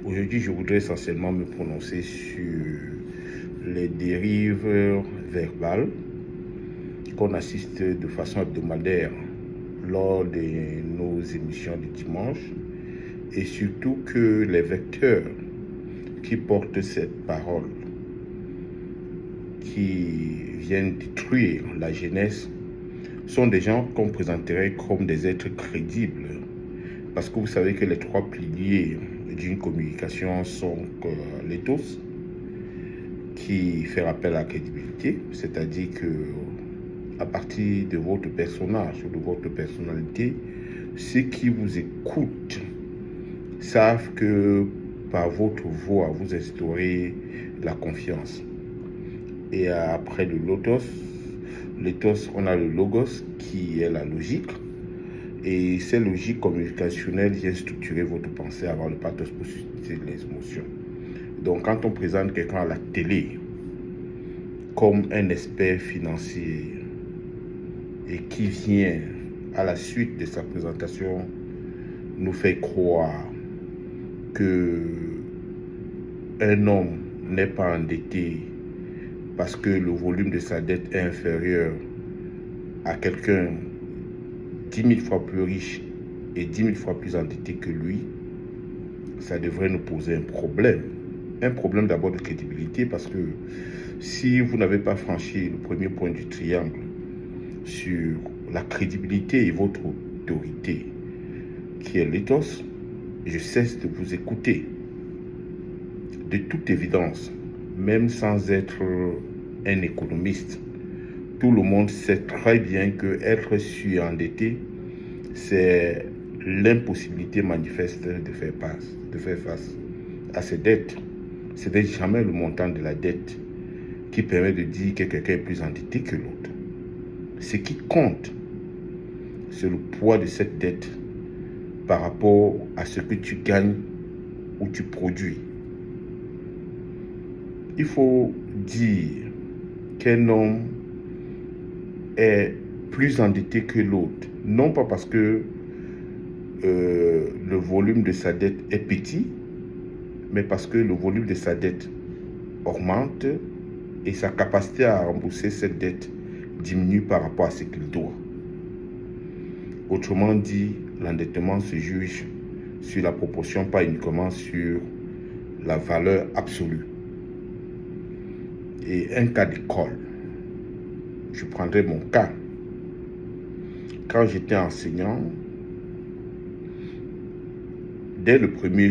Aujourd'hui, je voudrais essentiellement me prononcer sur les dérives verbales qu'on assiste de façon hebdomadaire lors de nos émissions du dimanche et surtout que les vecteurs qui portent cette parole, qui viennent détruire la jeunesse, sont des gens qu'on présenterait comme des êtres crédibles. Parce que vous savez que les trois piliers d'une communication sont l'éthos, qui fait appel à la crédibilité, c'est-à-dire que à partir de votre personnage ou de votre personnalité, ceux qui vous écoutent savent que par votre voix, vous instaurez la confiance. Et après le l'éthos, on a le logos qui est la logique. Et ces logiques communicationnelles viennent structurer votre pensée avant le pathos pour susciter les émotions. Donc quand on présente quelqu'un à la télé comme un expert financier et qui vient à la suite de sa présentation nous fait croire que un homme n'est pas endetté parce que le volume de sa dette est inférieur à quelqu'un 10 000 fois plus riche et 10 000 fois plus endetté que lui, ça devrait nous poser un problème. Un problème d'abord de crédibilité parce que si vous n'avez pas franchi le premier point du triangle sur la crédibilité et votre autorité, qui est l'éthos, je cesse de vous écouter. De toute évidence, même sans être un économiste, tout le monde sait très bien que être surendetté, c'est l'impossibilité manifeste de faire face à ses dettes. Ce n'est jamais le montant de la dette qui permet de dire que quelqu'un est plus endetté que l'autre. Ce qui compte, c'est le poids de cette dette par rapport à ce que tu gagnes ou tu produis. Il faut dire qu'un homme est plus endetté que l'autre, non pas parce que le volume de sa dette est petit, mais parce que le volume de sa dette augmente et sa capacité à rembourser cette dette diminue par rapport à ce qu'il doit. Autrement dit, l'endettement se juge sur la proportion, pas uniquement sur la valeur absolue. Et un cas d'école, je prendrai mon cas. Quand j'étais enseignant, dès le premier